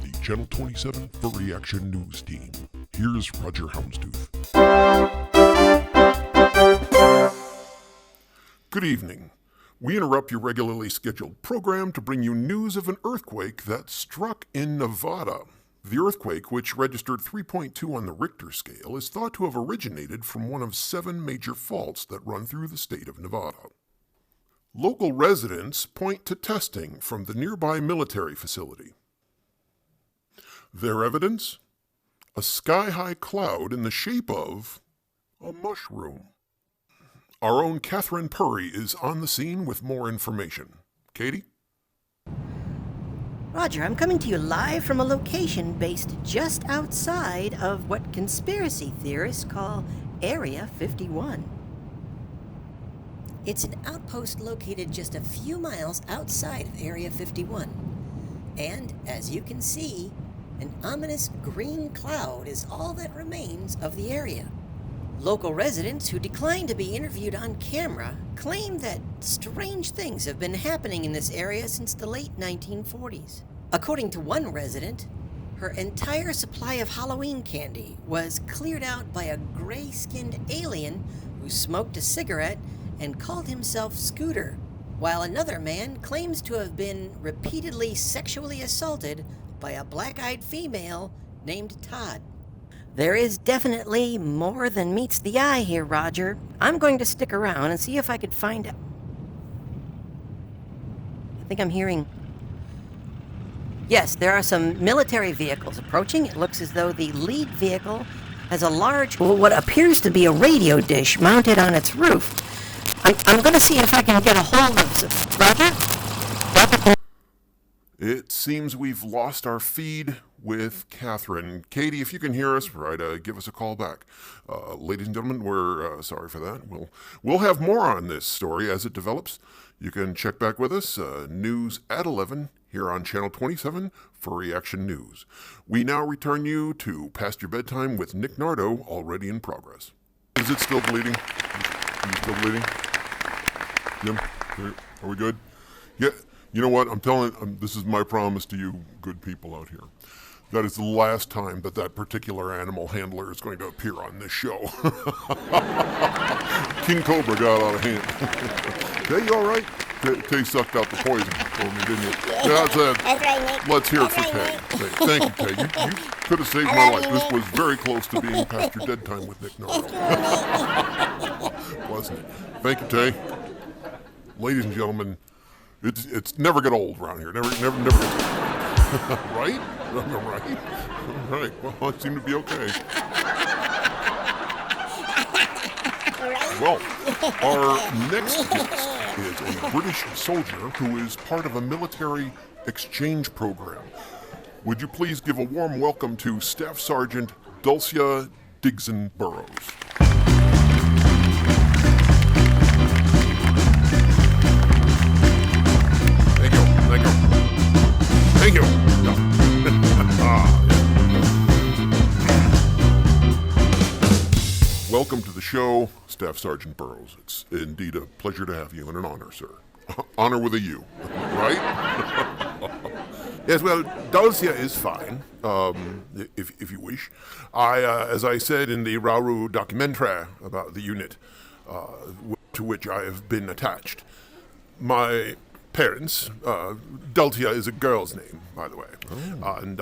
the Channel 27 Furry Action News Team. Here's Roger Houndstooth. Good evening. We interrupt your regularly scheduled program to bring you news of an earthquake that struck in Nevada. The earthquake, which registered 3.2 on the Richter scale, is thought to have originated from one of 7 major faults that run through the state of Nevada. Local residents point to testing from the nearby military facility. Their evidence? A sky-high cloud in the shape of a mushroom. Our own Catherine Purry is on the scene with more information. Katie? Roger, I'm coming to you live from a location based just outside of what conspiracy theorists call Area 51. It's an outpost located just a few miles outside of Area 51. And, as you can see, an ominous green cloud is all that remains of the area. Local residents who declined to be interviewed on camera claim that strange things have been happening in this area since the late 1940s. According to one resident, her entire supply of Halloween candy was cleared out by a gray-skinned alien who smoked a cigarette and called himself Scooter, while another man claims to have been repeatedly sexually assaulted by a black-eyed female named Todd. There is definitely more than meets the eye here, Roger. I'm going to stick around and see if I could find out. I think I'm hearing... Yes, there are some military vehicles approaching. It looks as though the lead vehicle has a large, what appears to be a radio dish mounted on its roof. I'm going to see if I can get a hold of... Roger? It seems we've lost our feed with Catherine. Katie, if you can hear us, give us a call back. Ladies and gentlemen, we're sorry for that. We'll have more on this story as it develops. You can check back with us, news at 11, here on Channel 27 Furry Action News. We now return you to Past Your Bedtime with Nick Nardo, already in progress. Is it still bleeding? Is it still bleeding? Jim, are we good? Yeah, you know what? I'm telling this is my promise to you good people out here. That is the last time that particular animal handler is going to appear on this show. King Cobra got out of hand. Hey, you all right? Tay sucked out the poison for me, didn't you? Yeah, that's right, Nick. Let's hear it for Tay. Thank you, Tay. You could have saved my life. This was very close to being Past Your Dead Time with Nick Nardo. Wasn't it? Thank you, Tay. Ladies and gentlemen, it's never get old around here. Never gets old. Right? Right? All right. Well, I seem to be okay. Well, our next guest is a British soldier who is part of a military exchange program. Would you please give a warm welcome to Staff Sergeant Dulcia Digson Burrows. Thank you. Welcome to the show, Staff Sergeant Burrows. It's indeed a pleasure to have you and an honor, sir. Honor with a U, right? Yes, well, Dulcia is fine, if you wish. As I said in the Rauru documentary about the unit to which I have been attached, my parents, Dulcia is a girl's name, by the way, and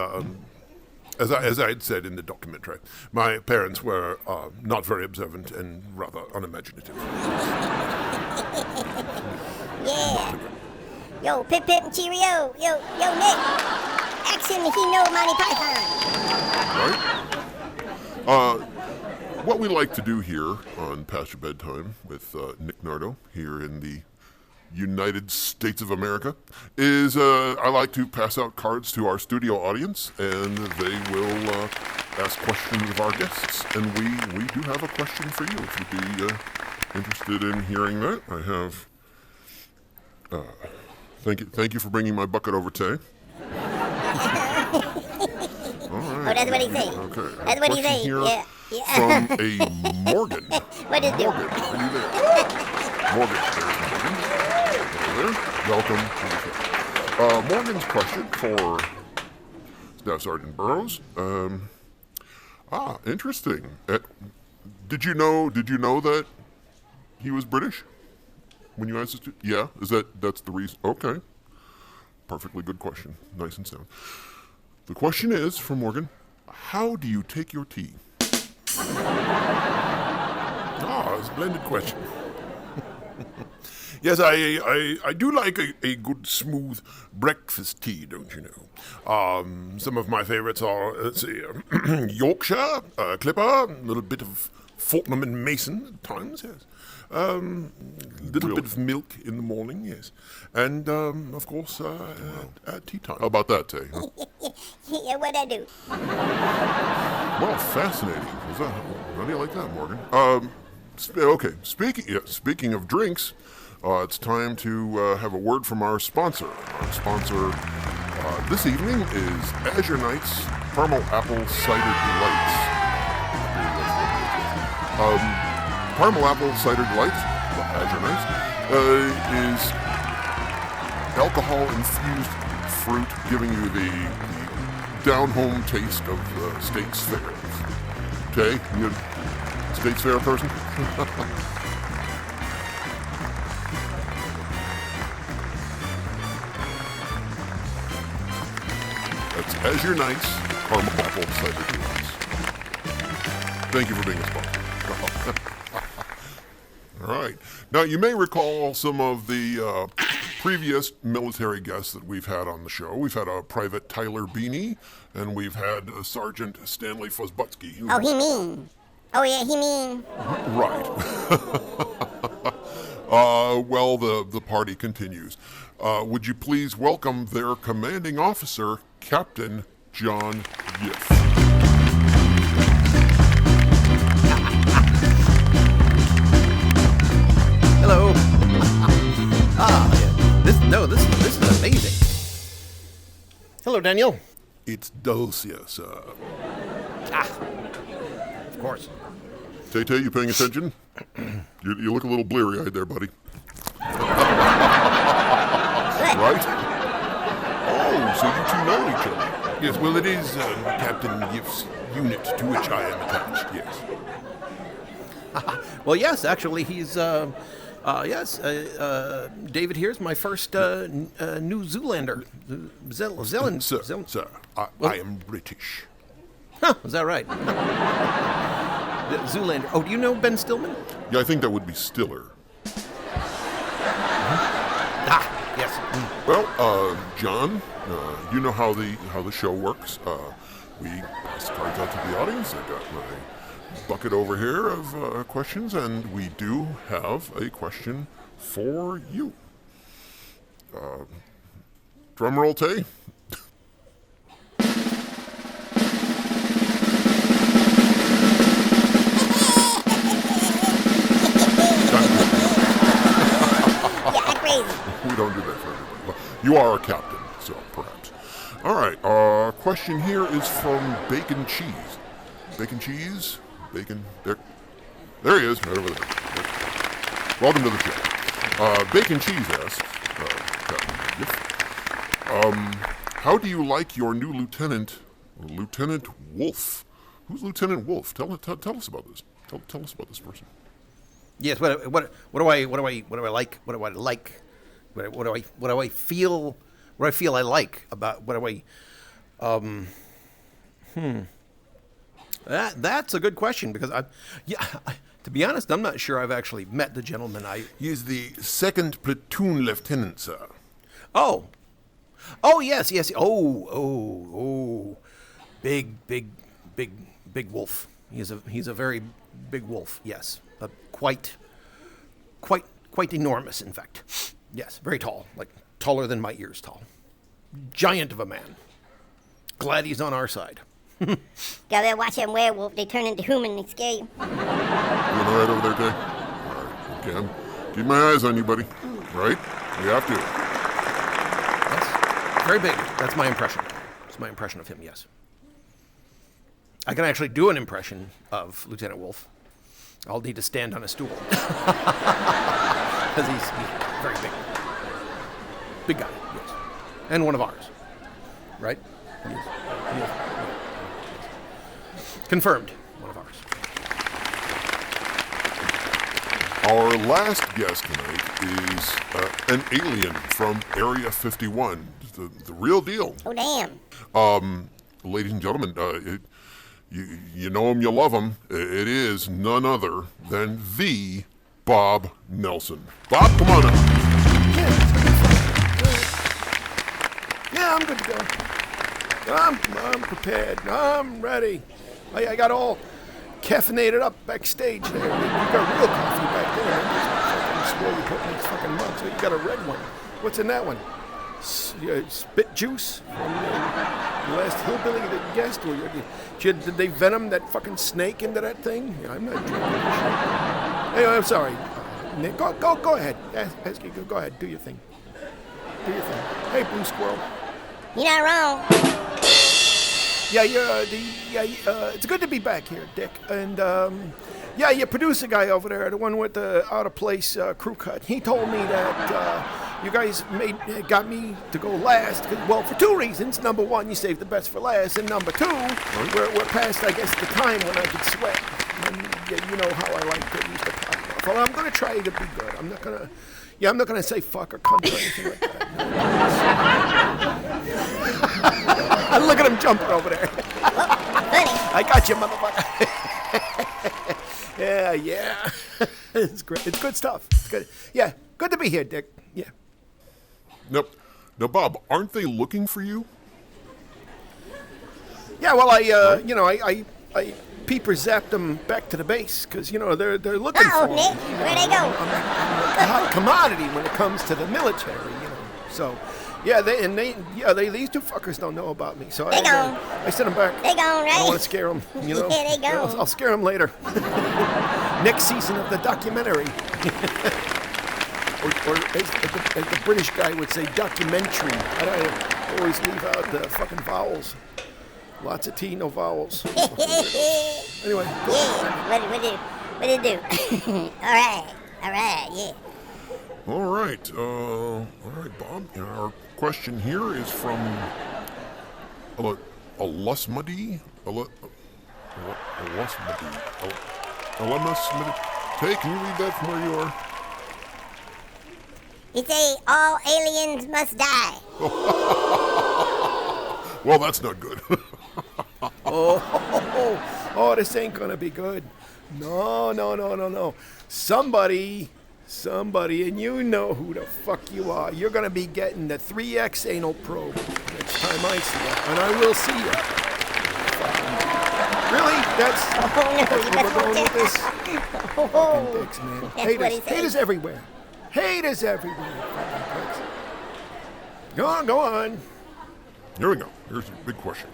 as I had said in the documentary, my parents were not very observant and rather unimaginative. Yeah. Yo, pip pip and cheerio. Yo, Nick. Action, he know Monty Python. Right? What we like to do here on Past Your Bedtime with Nick Nardo here in the United States of America is I like to pass out cards to our studio audience, and they will ask questions of our guests. And we do have a question for you if you'd be interested in hearing that. I have. Thank you for bringing my bucket over, Tay. All right. Oh, that's what he say. Okay. That's what he say. Yeah. From a Morgan. What is Morgan, it? are you there? Morgan, there's Morgan. Hello there. Welcome to the show. Morgan's question for Staff Sergeant Burroughs. Interesting. Did you know that he was British? When you asked us to? Yeah? That's the reason? Okay. Perfectly good question. Nice and sound. The question is, from Morgan, how do you take your tea? It's a splendid question. Yes, I do like a good smooth breakfast tea, don't you know? Some of my favorites are, let's see, Yorkshire, Clipper, a little bit of Fortnum and Mason at times, yes. Little bit of milk in the morning, yes. And, of course, at tea time. How about that, Tay? Huh? Yeah, what'd I do? Well, fascinating. How do you like that, Morgan? Okay, speaking of drinks, it's time to have a word from our sponsor. Our sponsor this evening is Azure Nights Caramel Apple Cider Delights. Caramel Apple Cider Delights, Azure Nights, is alcohol-infused fruit giving you the down-home taste of States Fair. Okay, you a States Fair person? That's Azure Nights Caramel Apple Cider Delights. Thank you for being a sponsor. All right. Now, you may recall some of the previous military guests that we've had on the show. We've had Private Tyler Beanie, and we've had Sergeant Stanley Fosbutsky. Oh, he mean. Oh, yeah, he mean. Right. Well, the party continues. Would you please welcome their commanding officer, Captain John Yiff. Hello. This is amazing. Hello, Daniel. It's Dulcia, sir. Of course. Tay, you paying attention? You look a little bleary-eyed there, buddy. Right? Oh, so you two know each other. Yes, well, it is Captain Yiff's unit to which I am attached, yes. Well, yes, actually, he's David here's my first New Zealander. Zealand. Sir, I am British. Huh, is that right? Zoolander. Oh, do you know Ben Stillman? Yeah, I think that would be Stiller. Yes. Well, John, you know how the show works. We pass cards out to the audience. I got my bucket over here of questions, and we do have a question for you. Drum roll, Tay. We don't do that for everybody. Well, you are a captain, so perhaps. All right, question here is from Bacon Cheese. Bacon Cheese? Bacon? There he is, right over there. Welcome to the show. Bacon Cheese asks, how do you like your new lieutenant, Lieutenant Wolf? Who's Lieutenant Wolf? Tell us about this. Tell us about this person. Yes. What do I like? What do I like? What do I feel? What do I feel I like about what do I? That's a good question because to be honest, I'm not sure I've actually met the gentleman. He is the 2nd Platoon Lieutenant, sir. Oh, yes. Oh, big wolf. He's a very big wolf. Yes, quite enormous. In fact, yes, very tall, like taller than my ears tall. Giant of a man. Glad he's on our side. Gotta watch them werewolf. They turn into human and scare you. You all right over there, Tay? All right, okay. Keep my eyes on you, buddy. Right? We have to. Yes, very big. That's my impression. That's my impression of him, yes. I can actually do an impression of Lieutenant Wolf. I'll need to stand on a stool. Because he's very big. Big guy, yes. And one of ours. Right? He is. Confirmed. One of ours. Our last guest tonight is an alien from Area 51. The real deal. Oh, damn. Ladies and gentlemen, you know him, you love him. It is none other than the Bob Nelson. Bob, come on up. Yeah, I'm good to go. I'm prepared. I'm ready. I got all caffeinated up backstage there. You got real coffee back there. I just swore you put in these fucking mugs. So you got a red one. What's in that one? Spit juice from the last hillbilly that guest? Or did they venom that fucking snake into that thing? Yeah, I'm not drinking that shit. Anyway, I'm sorry. Nick, go ahead. Go ahead. Do your thing. Do your thing. Hey, Blue Squirrel. You're not wrong. It's good to be back here, Dick. And your producer guy over there, the one with the out of place crew cut, he told me that you guys got me to go last. Well, for two reasons. Number one, you saved the best for last, and number two, we're past, I guess, the time when I could sweat. And you know how I like to use the pot. Well, I'm gonna try to be good. I'm not gonna say fuck or cunt or anything like that. Look at him jumping over there. Funny. I got you, motherfucker. Yeah. It's great. It's good stuff. It's good. Yeah, good to be here, Dick. Yeah. Now, Bob, aren't they looking for you? Yeah, well, I peeper zapped them back to the base because they're looking for me. Nick, where'd they go? I'm a hot commodity when it comes to the military, So, these two fuckers don't know about me, so I sent them back. They gone, right? I don't want to scare them, Yeah, they gone. I'll scare them later. Next season of the documentary. or as the British guy would say, documentary. I always leave out the fucking vowels. Lots of T, no vowels. Anyway. Yeah, what did it do? All right, yeah. All right, Bob. Our question here is from Alusmadi. Hey, can you read that from where you are? He say all aliens must die. Well, that's not good. Oh, this ain't gonna be good. No. Somebody, and you know who the fuck you are. You're gonna be getting the 3X anal probe next time I see you, and I will see you. Really? That's where we're going with this? Fucking dicks, man. Haters everywhere. Haters everywhere. Fucking dicks. Go on. Here we go. Here's a big question.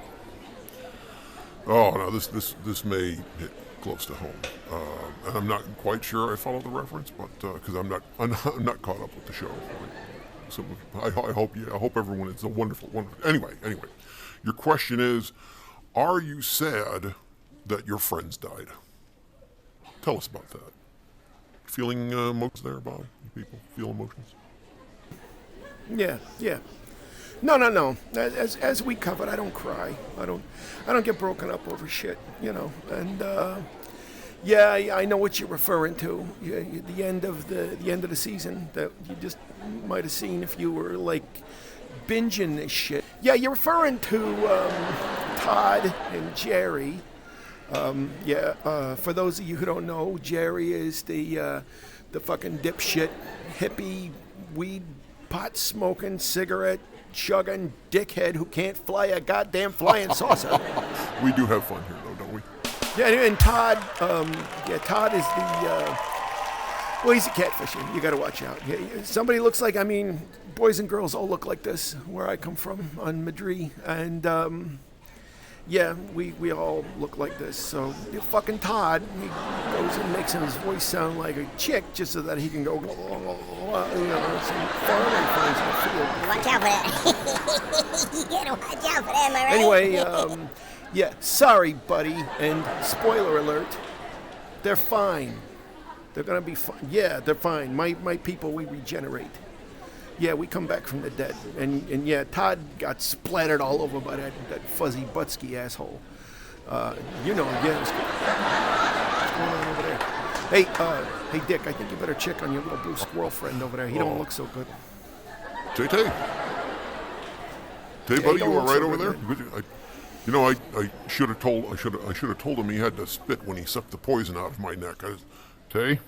Oh no, this may hit close to home, and I'm not quite sure I follow the reference, but because I'm not caught up with the show. So I hope everyone is a wonderful. Anyway, your question is, are you sad that your friends died? Tell us about that. Feeling emotions there, Bob? People feel emotions? Yeah. No. As we covered, I don't cry. I don't get broken up over shit, And I know what you're referring to. The end of the season that you just might have seen if you were like binging this shit. Yeah, you're referring to Todd and Jerry. For those of you who don't know, Jerry is the fucking dipshit, hippie, weed, pot smoking, cigarette chugging dickhead who can't fly a goddamn flying saucer. We do have fun here, though, don't we? Yeah, and Todd, Todd is the, he's a catfisher. You gotta watch out. Yeah, somebody looks like, boys and girls all look like this, where I come from, on Madrid, and, we all look like this. So fucking Todd, he goes and makes his voice sound like a chick just so that he can go, some farming things in the field. Watch out for that. You gotta watch out for that, am I right? Anyway, sorry, buddy. And spoiler alert, they're fine. They're gonna be fine. Yeah, they're fine. My people, we regenerate. Yeah, we come back from the dead. And yeah, Todd got splattered all over by that fuzzy Butsky asshole. Yeah, what's going on over there? Hey, Dick, I think you better check on your little blue squirrel friend over there. He don't look so good. Tay-Tay. Tay, Yeah, buddy, he don't you all look right so over good, there? I should have told him he had to spit when he sucked the poison out of my neck. Tay?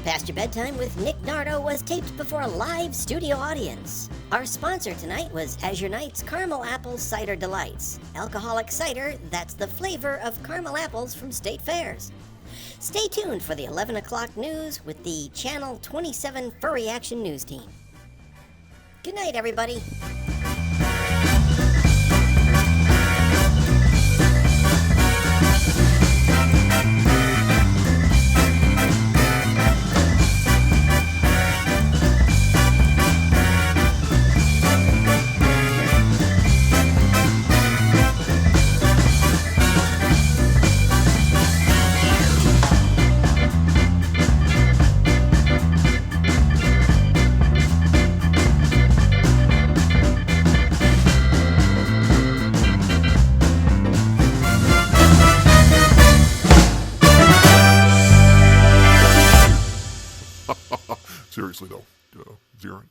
Past Your Bedtime with Nick Nardo was taped before a live studio audience. Our sponsor tonight was Azure Night's Caramel Apple Cider Delights. Alcoholic cider that's the flavor of caramel apples from state fairs. Stay tuned for the 11 o'clock news with the Channel 27 Furry Action News team. Good night, everybody. Seriously, though. Zero.